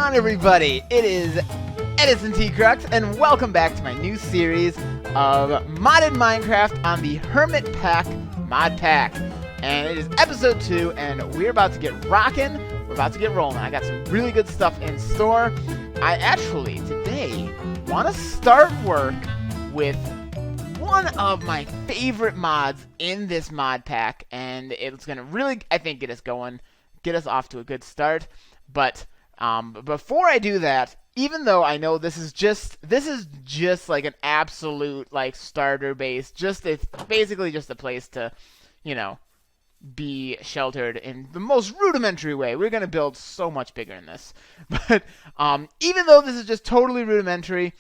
on, everybody? It is Edison T. Crux, and welcome back to my new series of modded Minecraft on the HermitPack mod pack. And it is episode 2, and we're about to get rocking. We're about to get rolling. I got some really good stuff in store. I actually, today, want to start work with one of my favorite mods in this mod pack, and it's going to really, I think, get us going, get us off to a good start. But before I do that, even though I know this is just like an absolute like starter base, it's basically just a place to, you know, be sheltered in the most rudimentary way. We're gonna build so much bigger in this, but even though this is just totally rudimentary,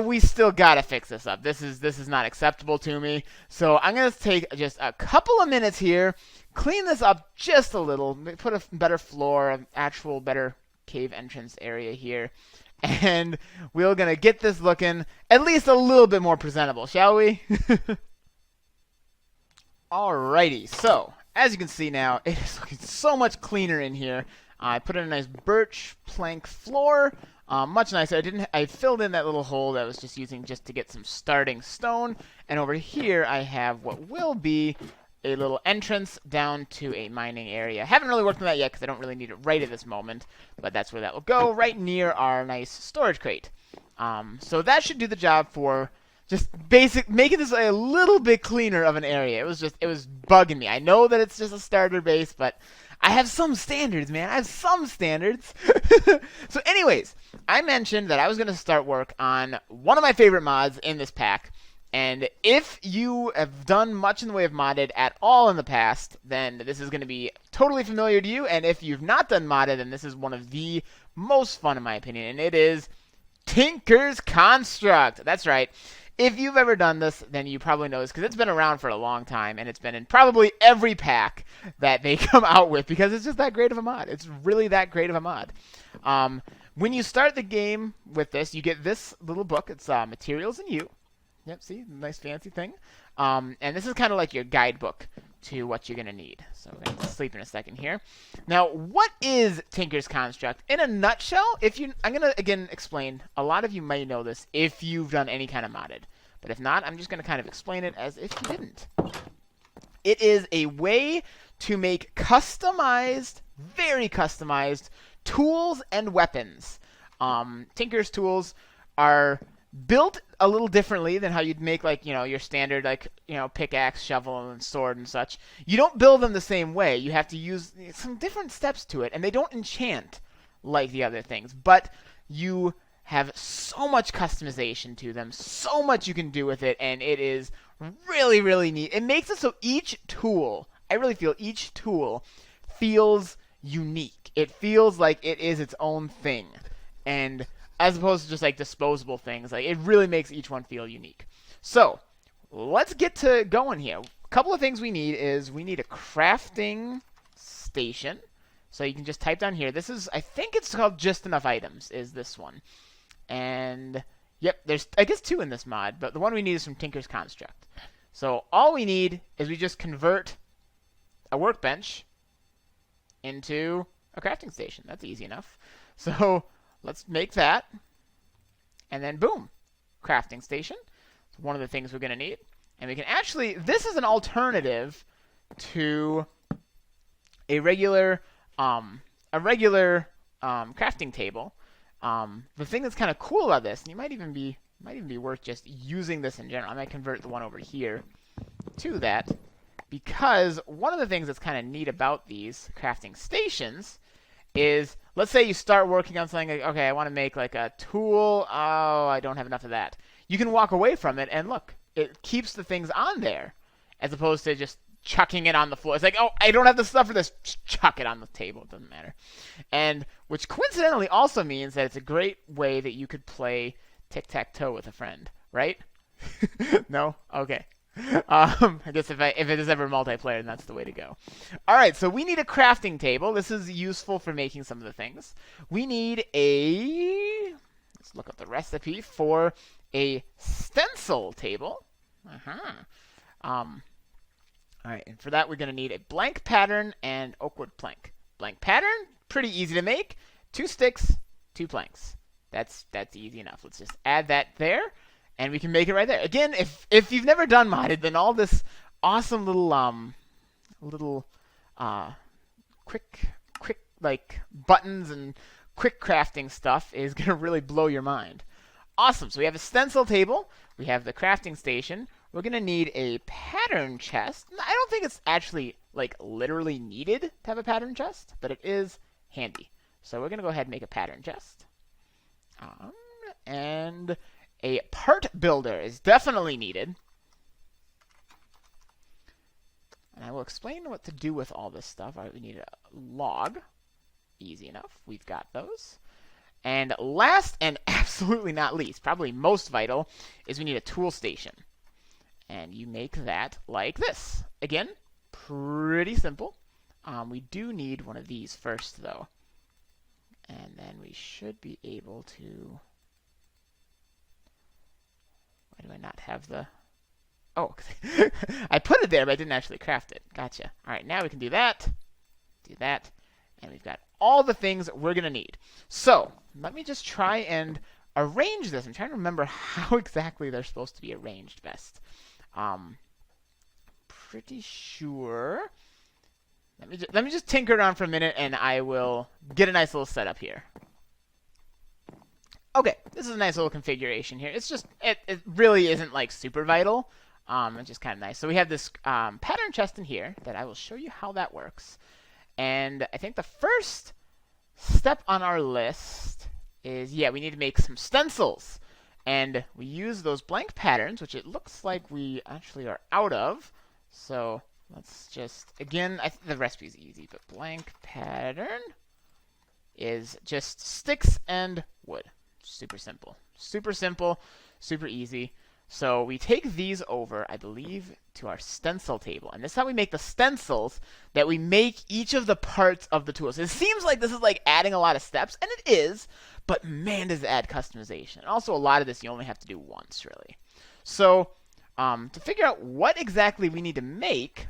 we still gotta fix this up. This is not acceptable to me. So I'm gonna take just a couple of minutes here, clean this up just a little, put a better floor, an actual better cave entrance area here, and we're gonna get this looking at least a little bit more presentable, shall we? Alrighty, so as you can see now, it is looking so much cleaner in here. I put in a nice birch plank floor, much nicer. I filled in that little hole that I was just using just to get some starting stone, and over here I have what will be a little entrance down to a mining area. Haven't really worked on that yet because I don't really need it right at this moment, but that's where that will go, right near our nice storage crate. So that should do the job for just making this a little bit cleaner of an area. It was bugging me. I know that it's just a starter base, but I have some standards, man. I have some standards. So anyways, I mentioned that I was going to start work on one of my favorite mods in this pack. And if you have done much in the way of modded at all in the past, then this is going to be totally familiar to you. And if you've not done modded, then this is one of the most fun in my opinion. And it is Tinker's Construct. That's right. If you've ever done this, then you probably know this because it's been around for a long time, and it's been in probably every pack that they come out with because it's just that great of a mod. It's really that great of a mod. When you start the game with this, you get this little book. It's Materials and You. Yep, see? Nice fancy thing. And this is kind of like your guidebook to what you're going to need. So we're going to sleep in a second here. Now, what is Tinker's Construct? In a nutshell, I'm going to, again, explain. A lot of you may know this if you've done any kind of modded. But if not, I'm just going to kind of explain it as if you didn't. It is a way to make customized, very customized tools and weapons. Tinker's tools are built a little differently than how you'd make, like, your standard, like, pickaxe, shovel, and sword and such. You don't build them the same way. You have to use some different steps to it, and they don't enchant like the other things. But you have so much customization to them, so much you can do with it, and it is really, really neat. It makes it so each tool, I really feel each tool feels unique. It feels like it is its own thing. And as opposed to just like disposable things, like it really makes each one feel unique. So let's get to going here. A couple of things we need is we need a crafting station. So you can just type down here. This is, I think it's called Just Enough Items, is this one. And yep, there's I guess 2 in this mod, but the one we need is from Tinker's Construct. So all we need is we just convert a workbench into a crafting station. That's easy enough. So let's make that, and then boom, crafting station. It's one of the things we're going to need. And we can actually, this is an alternative to a regular crafting table. The thing that's kind of cool about this, and it might even be worth just using this in general. I might convert the one over here to that, because one of the things that's kind of neat about these crafting stations is, let's say you start working on something like, okay, I want to make like a tool. Oh, I don't have enough of that. You can walk away from it, and look, it keeps the things on there, as opposed to just chucking it on the floor. It's like, oh, I don't have the stuff for this. Just chuck it on the table. It doesn't matter. And which coincidentally also means that it's a great way that you could play tic-tac-toe with a friend, right? No? Okay. I guess if it is ever multiplayer, then that's the way to go. All right, so we need a crafting table. This is useful for making some of the things. We need let's look up the recipe for a stencil table. All right, and for that we're going to need a blank pattern and oakwood plank. Blank pattern, pretty easy to make. 2 sticks, 2 planks. That's easy enough. Let's just add that there, and we can make it right there. Again, if you've never done modded, then all this awesome little quick like buttons and quick crafting stuff is gonna really blow your mind. Awesome. So we have a stencil table. We have the crafting station. We're gonna need a pattern chest. I don't think it's actually like literally needed to have a pattern chest, but it is handy. So we're gonna go ahead and make a pattern chest. And a part builder is definitely needed. And I will explain what to do with all this stuff. All right, we need a log. Easy enough. We've got those. And last and absolutely not least, probably most vital, is we need a tool station. And you make that like this. Again, pretty simple. We do need one of these first, though. And then we should be able to... Why do I not have the... Oh, I put it there, but I didn't actually craft it. Gotcha. All right, now we can do that, and we've got all the things we're going to need. So let me just try and arrange this. I'm trying to remember how exactly they're supposed to be arranged best. Pretty sure. Let me just tinker around for a minute, and I will get a nice little setup here. Okay, this is a nice little configuration here. It's just, it really isn't like super vital. It's just kind of nice. So we have this pattern chest in here that I will show you how that works. And I think the first step on our list is, yeah, we need to make some stencils. And we use those blank patterns, which it looks like we actually are out of. So let's just, again, the recipe is easy, but blank pattern is just sticks and wood. Super simple. Super simple, super easy. So we take these over, I believe, to our stencil table. And this is how we make the stencils that we make each of the parts of the tools. It seems like this is like adding a lot of steps, and it is, but man, does it add customization. And also, a lot of this you only have to do once, really. So to figure out what exactly we need to make,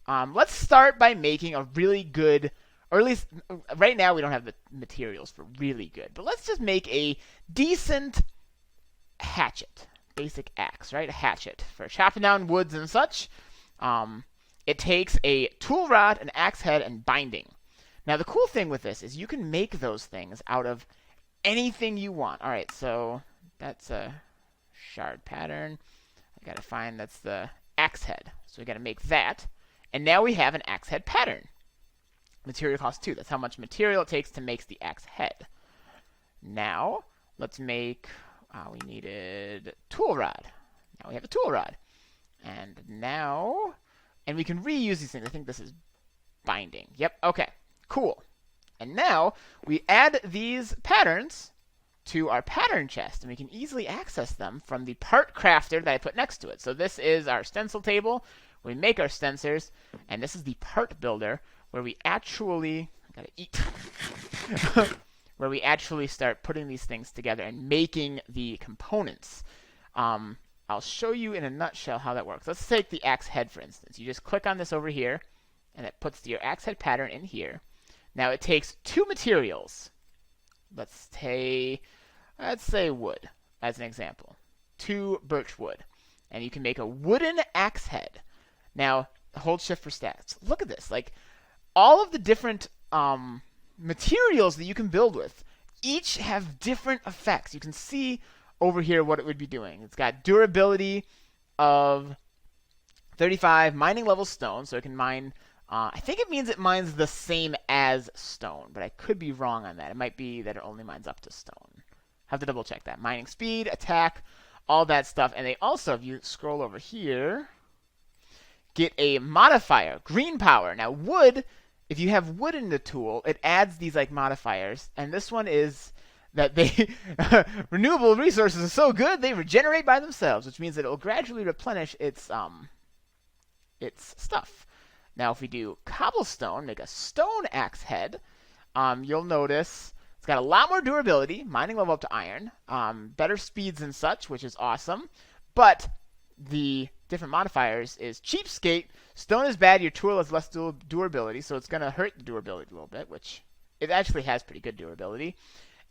let's start by making a really good, or at least right now we don't have the materials for really good, but let's just make a decent hatchet. Basic axe, right? A hatchet for chopping down woods and such. It takes a tool rod, an axe head, and binding. Now, the cool thing with this is you can make those things out of anything you want. All right, so that's a shard pattern. I got to find, that's the axe head. So we got to make that. And now we have an axe head pattern. Material cost 2. That's how much material it takes to make the axe head. Now, let's make... we needed tool rod. Now we have a tool rod. And we can reuse these things. I think this is binding. Yep, okay, cool. And now we add these patterns to our pattern chest, and we can easily access them from the part crafter that I put next to it. So this is our stencil table. We make our stencils, and this is the part builder where we actually, I gotta eat. Where we actually start putting these things together and making the components. I'll show you in a nutshell how that works. Let's take the axe head, for instance. You just click on this over here, and it puts your axe head pattern in here. Now it takes 2 materials. Let's say wood, as an example. 2 birch wood. And you can make a wooden axe head. Now, hold shift for stats. Look at this. Like, all of the different... materials that you can build with each have different effects. You can see over here what it would be doing. It's got durability of 35, mining level stone, so it can mine, I think it means it mines the same as stone, but I could be wrong on that. It might be that it only mines up to stone. Have to double check that. Mining speed, attack, all that stuff. And they also, if you scroll over here, get a modifier, green power. Now wood, if you have wood in the tool, it adds these like modifiers, and this one is that they renewable resources are so good they regenerate by themselves, which means that it will gradually replenish its stuff. Now, if we do cobblestone, make a stone axe head, you'll notice it's got a lot more durability, mining level up to iron, better speeds and such, which is awesome, but the different modifiers is cheapskate. Stone is bad. Your tool has less durability, so it's going to hurt the durability a little bit, which it actually has pretty good durability.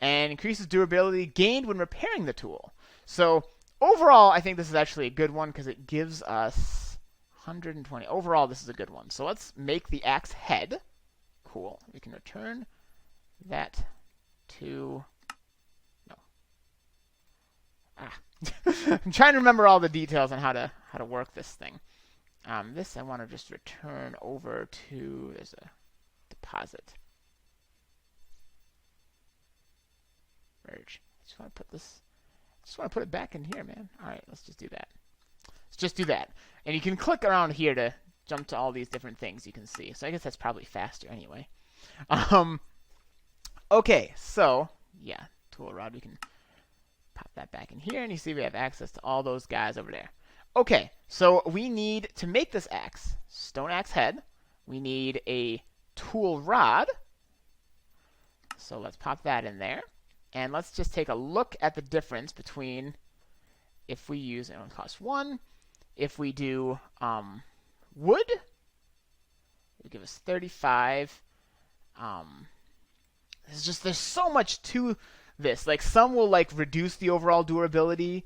and increases durability gained when repairing the tool. So overall, I think this is actually a good one because it gives us 120. Overall, this is a good one. So let's make the axe head. Cool. We can return that to... No. I'm trying to remember all the details on how to work this thing. This I want to just return over to... There's a deposit. Merge. I just want to put this... Just want to put it back in here, man. All right, let's just do that. Let's just do that. And you can click around here to jump to all these different things you can see. So I guess that's probably faster anyway. Okay, so, yeah, tool rod. We can pop that back in here, and you see we have access to all those guys over there. Okay, so we need, to make this axe, stone axe head, we need a tool rod. So let's pop that in there. And let's just take a look at the difference between if we use, it only costs 1. If we do wood, it'll give us 35. There's so much to this. Like, some will like reduce the overall durability,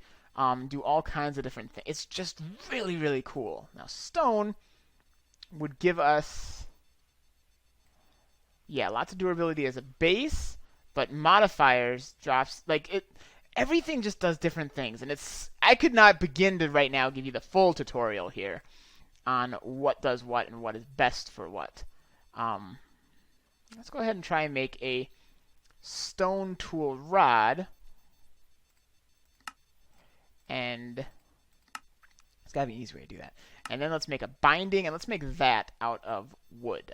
do all kinds of different things. It's just really, really cool. Now, stone would give us, yeah, lots of durability as a base. But modifiers drops, like, it, everything just does different things. And it's, I could not begin to right now give you the full tutorial here on what does what and what is best for what. Let's go ahead and try and make a stone tool rod. And there's got to be an easy way to do that. And then let's make a binding, and let's make that out of wood.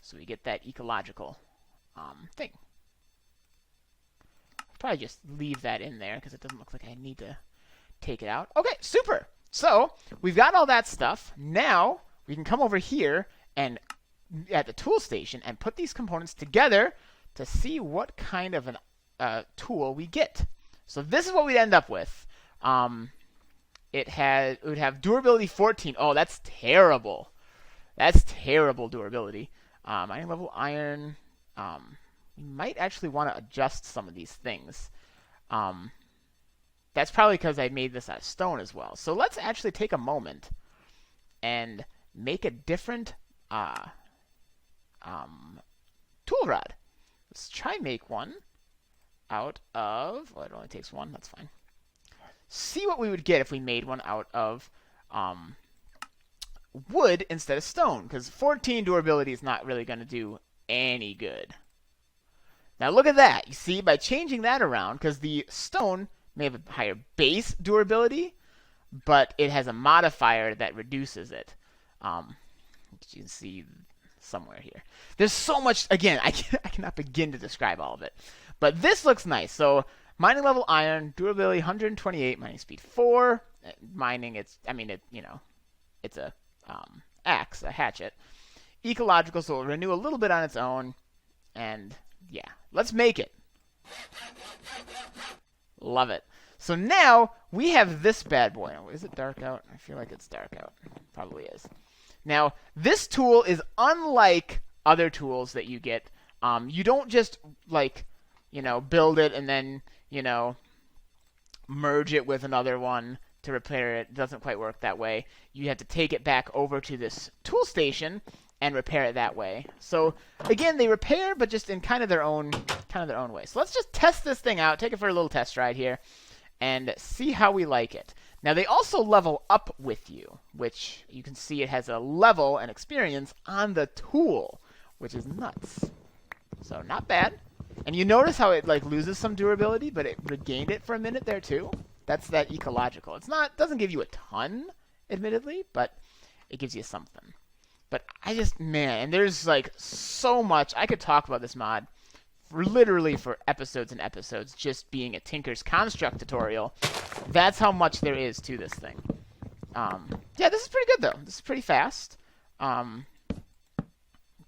So we get that ecological thing. Probably just leave that in there because it doesn't look like I need to take it out. Okay, super. So we've got all that stuff. Now we can come over here and at the tool station and put these components together to see what kind of an tool we get. So this is what we'd end up with. It would have durability 14. Oh, that's terrible. That's terrible durability. Iron level iron. We might actually want to adjust some of these things. That's probably because I made this out of stone as well. So let's actually take a moment and make a different tool rod. Let's try and make one out of, well, it only takes 1, that's fine. See what we would get if we made one out of wood instead of stone, because 14 durability is not really going to do any good. Now look at that. You see, by changing that around, because the stone may have a higher base durability, but it has a modifier that reduces it. You can see somewhere here. There's so much, again, I cannot begin to describe all of it. But this looks nice. So mining level iron, durability 128, mining speed 4. Mining, it's a axe, a hatchet. Ecological, so it'll renew a little bit on its own. And yeah, let's make it. Love it. So now we have this bad boy. Now, is it dark out? I feel like it's dark out. Probably is. Now, this tool is unlike other tools that you get. You don't just, like, build it and then, merge it with another one to repair it. It doesn't quite work that way. You have to take it back over to this tool station and repair it that way. So again, they repair, but just in kind of their own way. So let's just test this thing out, take it for a little test ride here, and see how we like it. Now they also level up with you, which you can see it has a level and experience on the tool, which is nuts. So not bad. And you notice how it like loses some durability, but it regained it for a minute there too. That's that ecological. Doesn't give you a ton, admittedly, but it gives you something. But man, and there's like so much. I could talk about this mod literally for episodes and episodes, just being a Tinker's Construct tutorial. That's how much there is to this thing. Yeah, this is pretty good though. This is pretty fast.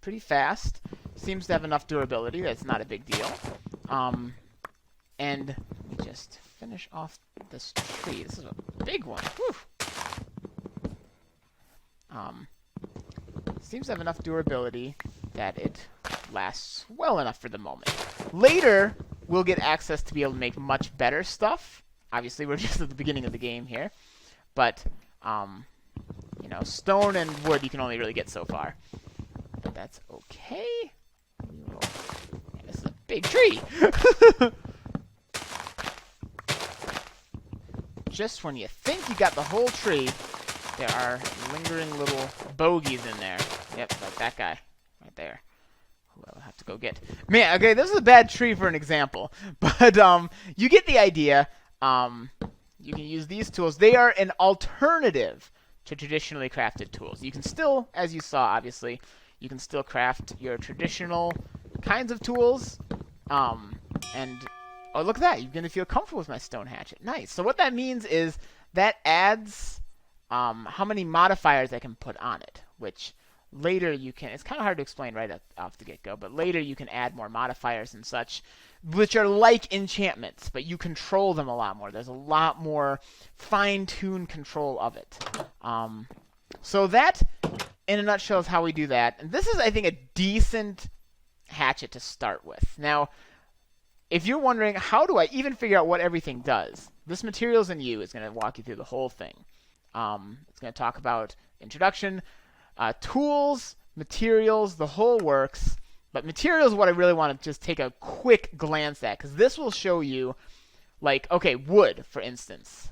Pretty fast. Seems to have enough durability. That's not a big deal. And just finish off this tree. This is a big one. Whew. Seems to have enough durability that it lasts well enough for the moment. Later, we'll get access to be able to make much better stuff. Obviously, we're just at the beginning of the game here. But, you know, stone and wood you can only really get so far. But that's okay. This is a big tree. Just when you think you got the whole tree, there are lingering little bogeys in there. Yep, like that guy right there. Who I'll have to go get. Man, okay, this is a bad tree for an example. But you get the idea. You can use these tools. They are an alternative to traditionally crafted tools. You can still, as you saw, obviously, you can still craft your traditional kinds of tools. And oh, look at that. You're going to feel comfortable with my stone hatchet. Nice. So what that means is that adds how many modifiers I can put on it, which later you can, it's kind of hard to explain right off the get-go, but later you can add more modifiers and such, which are like enchantments, but you control them a lot more. There's a lot more fine-tuned control of it. So that, in a nutshell, is how we do that. And this is, I think, a decent hatchet to start with. Now, if you're wondering, how do I even figure out what everything does? This Materials in You is going to walk you through the whole thing. It's going to talk about introduction, tools, materials, the whole works. But materials is what I really want to just take a quick glance at, because this will show you, like, okay, wood, for instance.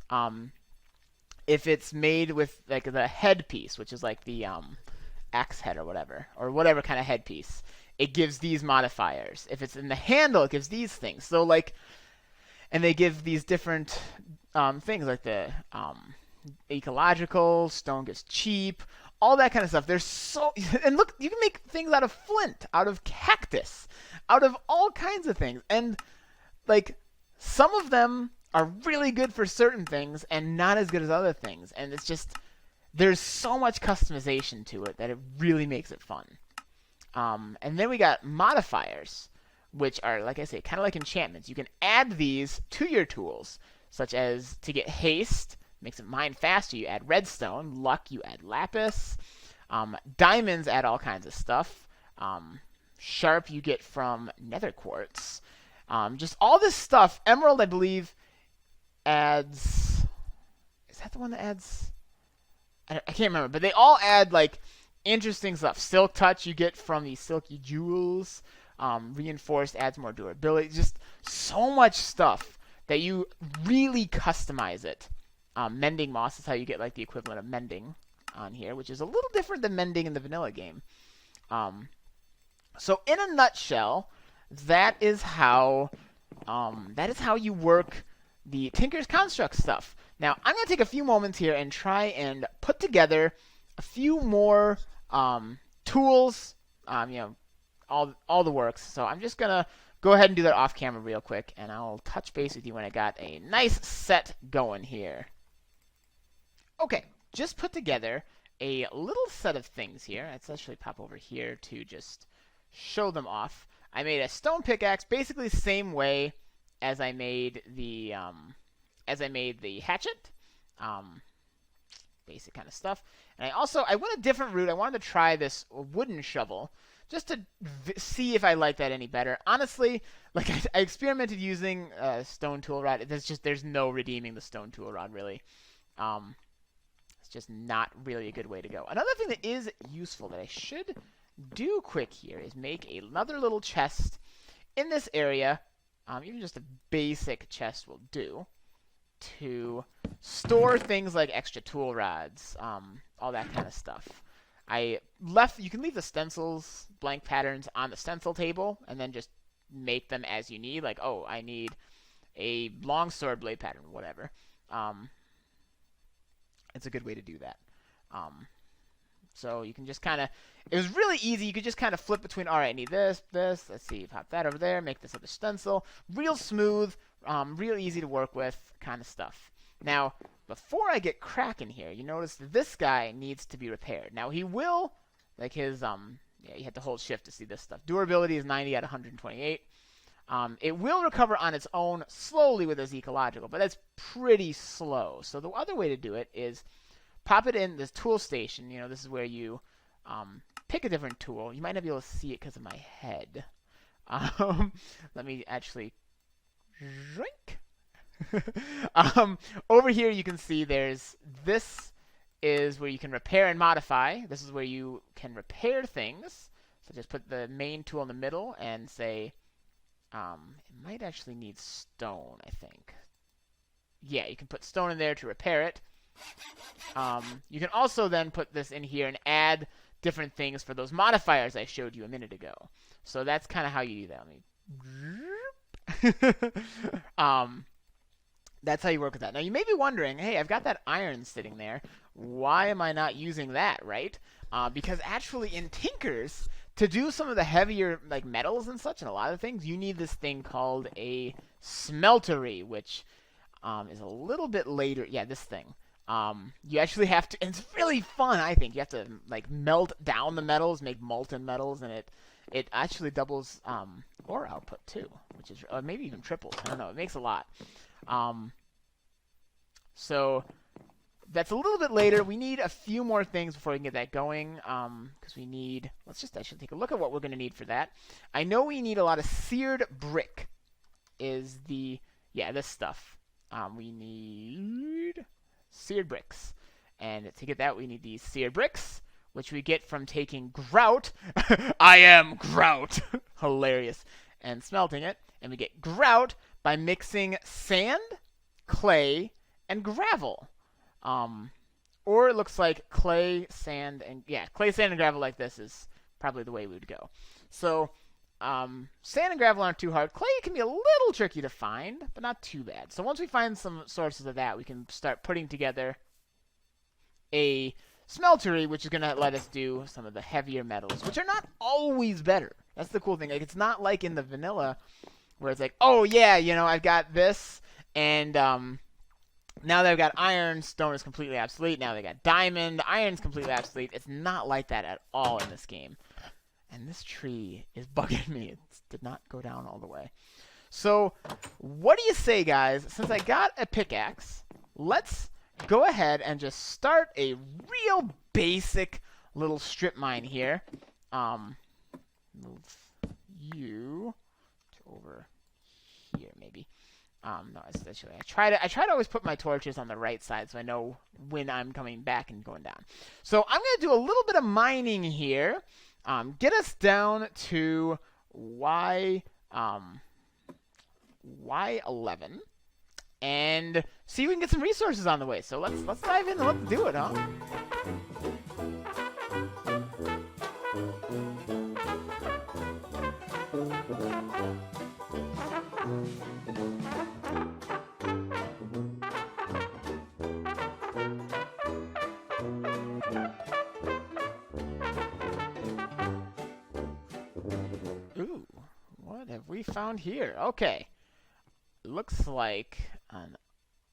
If it's made with, like, the headpiece, which is like the axe head or whatever kind of headpiece, it gives these modifiers. If it's in the handle, it gives these things. So, like, and they give these different things, like the ecological, stone gets cheap, all that kind of stuff. There's so, and look, you can make things out of flint, out of cactus, out of all kinds of things. And, like, some of them are really good for certain things and not as good as other things. And it's just, there's so much customization to it that it really makes it fun. And then we got modifiers, which are, like I say, kind of like enchantments. You can add these to your tools, such as to get haste, makes it mine faster, you add redstone. Luck, you add lapis. Diamonds add all kinds of stuff. Sharp, you get from nether quartz. Just all this stuff. Emerald, I believe, adds... Is that the one that adds... I can't remember, but they all add, like, interesting stuff. Silk touch, you get from the silky jewels. Reinforced adds more durability. Just so much stuff that you really customize it. Mending moss is how you get, like, the equivalent of mending on here, which is a little different than mending in the vanilla game. So in a nutshell, that is how you work the Tinker's Construct stuff. Now, I'm going to take a few moments here and try and put together a few more tools, you know, all the works. So I'm just going to go ahead and do that off camera real quick, and I'll touch base with you when I got a nice set going here. Okay, just put together a little set of things here. Let's actually pop over here to just show them off. I made a stone pickaxe, basically the same way as I made the hatchet. Basic kind of stuff. And I went a different route. I wanted to try this wooden shovel just to see if I like that any better. Honestly, like, I experimented using stone tool rod. There's no redeeming the stone tool rod, really. It's just not really a good way to go. Another thing that is useful that I should do quick here is make another little chest in this area. Even just a basic chest will do, to store things like extra tool rods, all that kind of stuff. You can leave the stencils, blank patterns on the stencil table, and then just make them as you need. Like, oh, I need a longsword blade pattern, whatever. It's a good way to do that. So you can just kind of, it was really easy. You could just kind of flip between, all right, I need this. Let's see, pop that over there, make this other stencil. Real smooth, real easy to work with kind of stuff. Now, before I get cracking here, you notice that this guy needs to be repaired. Now, he will, like his, yeah, you have to hold shift to see this stuff. Durability is 90 out of 128. It will recover on its own slowly with his ecological, but that's pretty slow. So the other way to do it is pop it in this tool station. You know, this is where you pick a different tool. You might not be able to see it because of my head. Let me actually Over here you can see this is where you can repair and modify. This is where you can repair things. So just put the main tool in the middle and say, it might actually need stone, I think. Yeah, you can put stone in there to repair it. You can also then put this in here and add different things for those modifiers I showed you a minute ago. So that's kind of how you do that. That's how you work with that. Now you may be wondering, hey, I've got that iron sitting there. Why am I not using that, right? Because actually in Tinkers, to do some of the heavier like metals and such and a lot of things, you need this thing called a smeltery, which is a little bit later. Yeah, this thing. You actually have to, and it's really fun, I think. You have to like melt down the metals, make molten metals, and it actually doubles ore output too, which is maybe even triples. I don't know. It makes a lot. So that's a little bit later. We need a few more things before we can get that going, because we need. Let's just actually take a look at what we're going to need for that. I know we need a lot of seared brick. Is the this stuff. We need seared bricks, and to get that we need these seared bricks, which we get from taking grout. I am grout. Hilarious. And smelting it, and we get grout by mixing sand, clay, and gravel. Or it looks like clay, sand, and clay, sand, and gravel like this is probably the way we would go. So sand and gravel aren't too hard. Clay can be a little tricky to find, but not too bad. So once we find some sources of that, we can start putting together a smeltery, which is going to let us do some of the heavier metals, which are not always better. That's the cool thing. Like, it's not like in the vanilla where it's like, oh yeah, I've got this, and now that I've got iron, stone is completely obsolete. Now they got diamond, iron's completely obsolete. It's not like that at all in this game. And this tree is bugging me. It did not go down all the way. So what do you say, guys? Since I got a pickaxe, let's go ahead and just start a real basic little strip mine here. Move you to over here, maybe. No, actually, I try to always put my torches on the right side so I know when I'm coming back and going down. So I'm going to do a little bit of mining here. Get us down to Y11 and see if we can get some resources on the way. So let's dive in and let's do it, huh? Ooh, what have we found here? Okay. Looks like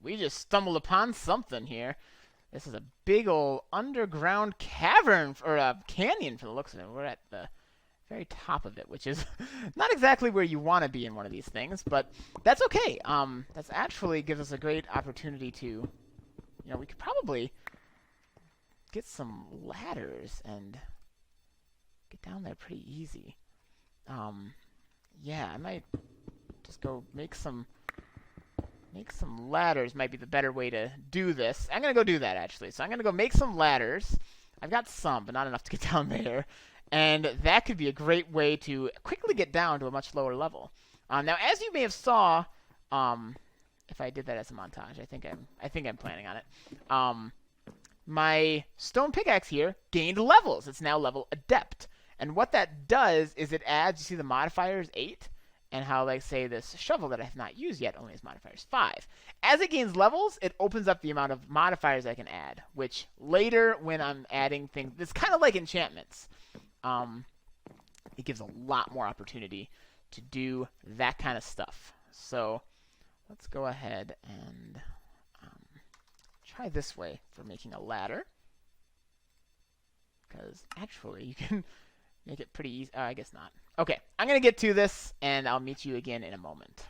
we just stumbled upon something here. This is a big old underground cavern, or a canyon from the looks of it. We're at the very top of it, which is not exactly where you want to be in one of these things, but that's okay. That's actually gives us a great opportunity to, we could probably get some ladders and get down there pretty easy. Yeah, I might just go make some ladders. Might be the better way to do this. I'm gonna go do that actually. So I'm gonna go make some ladders. I've got some, but not enough to get down there. And that could be a great way to quickly get down to a much lower level. Now, as you may have saw, if I did that as a montage, I think I'm planning on it. My stone pickaxe here gained levels. It's now level adept. And what that does is it adds, you see the modifier is 8, and how, like, say, this shovel that I have not used yet only has modifiers 5. As it gains levels, it opens up the amount of modifiers I can add, which later when I'm adding things, it's kind of like enchantments. It gives a lot more opportunity to do that kind of stuff. So let's go ahead and try this way for making a ladder, because actually you can make it pretty easy. I guess not. Okay, I'm going to get to this, and I'll meet you again in a moment.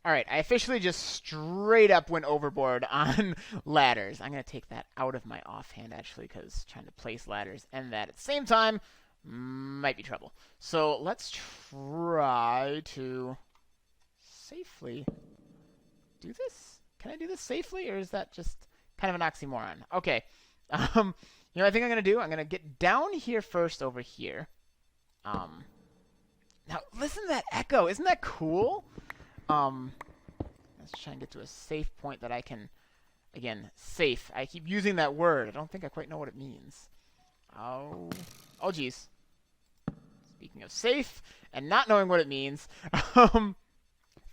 All right, I officially just straight up went overboard on ladders. I'm going to take that out of my offhand, actually, because trying to place ladders and that at the same time might be trouble. So let's try to safely do this? Can I do this safely, or is that just kind of an oxymoron? Okay. You know what I think I'm going to do? I'm going to get down here first over here. Now, listen to that echo. Isn't that cool? Let's try and get to a safe point that I can... Again, safe. I keep using that word. I don't think I quite know what it means. Oh, geez. Speaking of safe and not knowing what it means,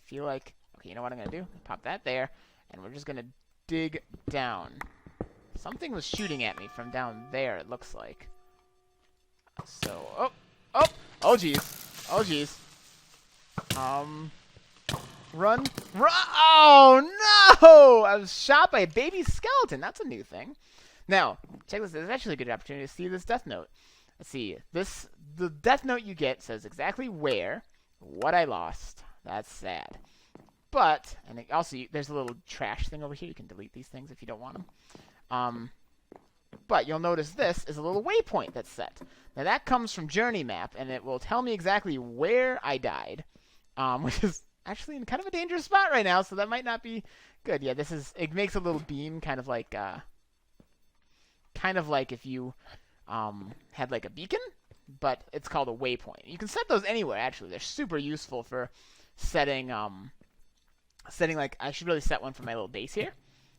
feel like... Okay, you know what I'm going to do? Pop that there, and we're just going to dig down. Something was shooting at me from down there, it looks like. So, oh, geez. Oh, geez. Run. Oh, no! I was shot by a baby skeleton. That's a new thing. Now, check this. There's actually a good opportunity to see this death note. Let's see. The death note you get says exactly where, what I lost. That's sad. But, and it also, there's a little trash thing over here. You can delete these things if you don't want them. But you'll notice this is a little waypoint that's set. Now, that comes from Journey Map, and it will tell me exactly where I died, which is actually in kind of a dangerous spot right now, so that might not be good. Yeah, it makes a little beam, kind of like if you had like a beacon, but it's called a waypoint. You can set those anywhere, actually. They're super useful for setting like, I should really set one for my little base here,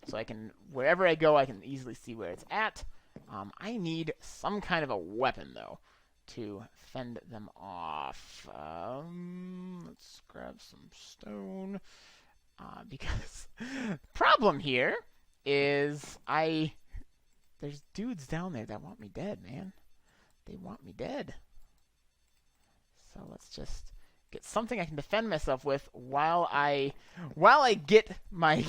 so I can, wherever I go, I can easily see where it's at. I need some kind of a weapon, though, to fend them off. Let's grab some stone, because problem here is there's dudes down there that want me dead, man. They want me dead. So let's just get something I can defend myself with while I get my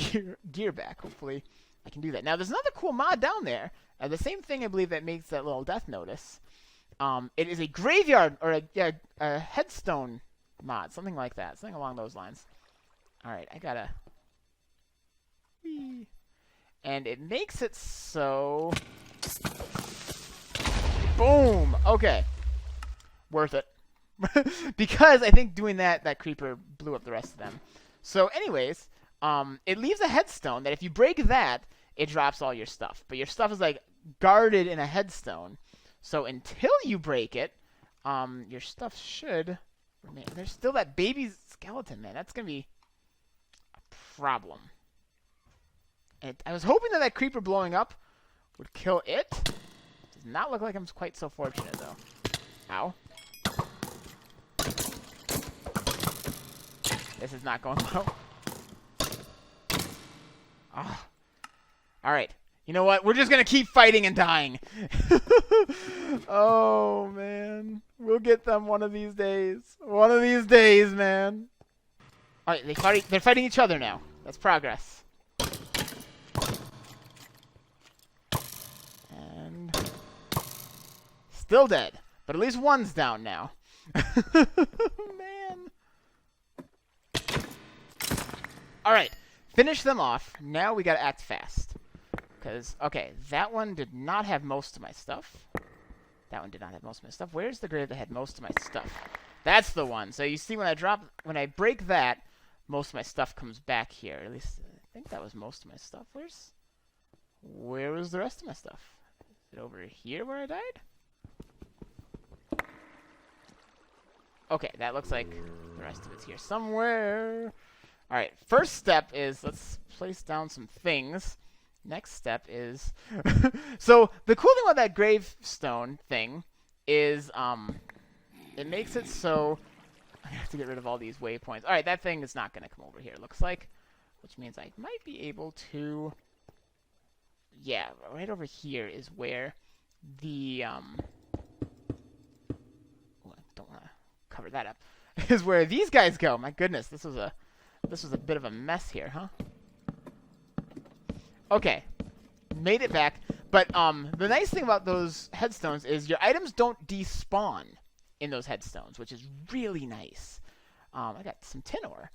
gear back. Hopefully I can do that. Now, there's another cool mod down there. The same thing, I believe, that makes that little death notice. It is a graveyard, or a headstone mod, something like that, something along those lines. All right, I gotta... Whee. And it makes it so... Boom! Okay. Worth it. Because I think doing that creeper blew up the rest of them. So anyways, it leaves a headstone that if you break that, it drops all your stuff. But your stuff is like guarded in a headstone. So until you break it, your stuff should remain. There's still that baby skeleton, man. That's going to be a problem. And I was hoping that creeper blowing up would kill it. Does not look like I'm quite so fortunate, though. Ow. This is not going well. Oh. Alright. You know what? We're just going to keep fighting and dying. Oh, man. We'll get them one of these days. One of these days, man. Alright, they're fighting each other now. That's progress. And... still dead. But at least one's down now. Man. Alright. Finish them off. Now we gotta act fast. Because, okay, that one did not have most of my stuff. That one did not have most of my stuff. Where's the grave that had most of my stuff? That's the one. So you see when I break that, most of my stuff comes back here. At least, I think that was most of my stuff. Where was the rest of my stuff? Is it over here where I died? Okay, that looks like the rest of it's here somewhere. Alright, first step is, let's place down some things. Next step is... So, the cool thing about that gravestone thing is, it makes it so... I have to get rid of all these waypoints. Alright, that thing is not going to come over here, it looks like. Which means I might be able to... Yeah, right over here is where the, Oh, I don't want to cover that up. Is where these guys go. My goodness, this was a bit of a mess here, huh? Okay, made it back. But the nice thing about those headstones is your items don't despawn in those headstones, which is really nice. I got some tin ore.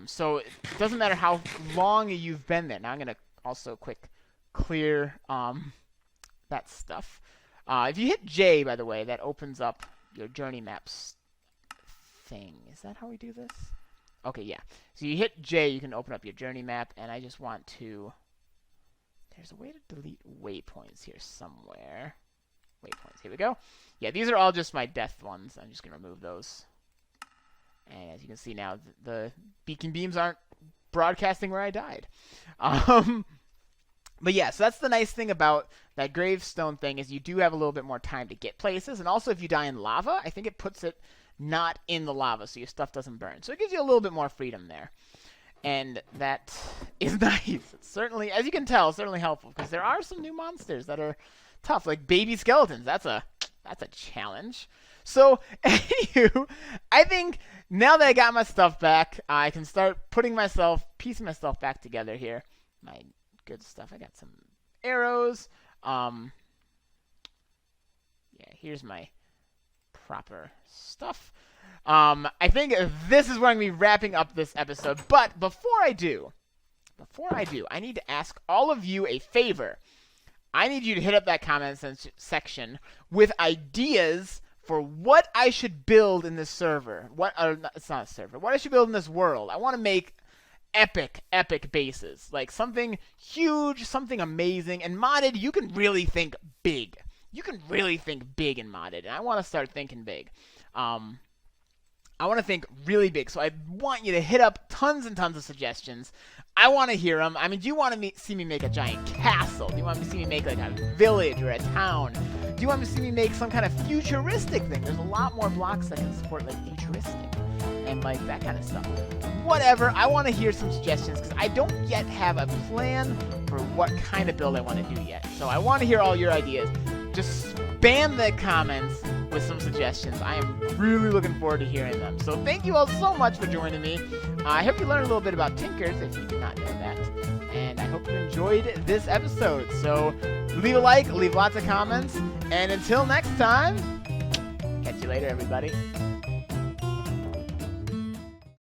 So it doesn't matter how long you've been there. Now I'm going to also quick clear that stuff. If you hit J, by the way, that opens up your journey maps thing. Is that how we do this? Okay, yeah. So you hit J, you can open up your journey map, and I just want to... There's a way to delete waypoints here somewhere. Waypoints, here we go. Yeah, these are all just my death ones. I'm just going to remove those. And as you can see now, the beacon beams aren't broadcasting where I died. But yeah, so that's the nice thing about that gravestone thing is you do have a little bit more time to get places. And also if you die in lava, I think it puts it not in the lava, so your stuff doesn't burn. So it gives you a little bit more freedom there. And that is nice. It's certainly, as you can tell, certainly helpful. Because there are some new monsters that are tough, like baby skeletons. That's a challenge. So, anywho, I think now that I got my stuff back, I can start piecing myself back together here. My good stuff. I got some arrows. Yeah, here's my proper stuff. I think this is where I'm going to be wrapping up this episode. But before I do, I need to ask all of you a favor. I need you to hit up that comment section with ideas for what I should build in this server. It's not a server. What I should build in this world. I want to make epic bases. Like something huge, something amazing. And modded, you can really think big. You can really think big in modded. And I want to start thinking big. I want to think really big. So I want you to hit up tons and tons of suggestions. I want to hear them. I mean, do you want to see me make a giant castle? Do you want to see me make like a village or a town? Do you want to see me make some kind of futuristic thing? There's a lot more blocks that can support like futuristic and like that kind of stuff. Whatever. I want to hear some suggestions because I don't yet have a plan for what kind of build I want to do yet. So I want to hear all your ideas. Just spam the comments with some suggestions. I am really looking forward to hearing them. So thank you all so much for joining me. I hope you learned a little bit about Tinkers if you did not know that. And I hope you enjoyed this episode. So leave a like, leave lots of comments. And until next time, catch you later, everybody.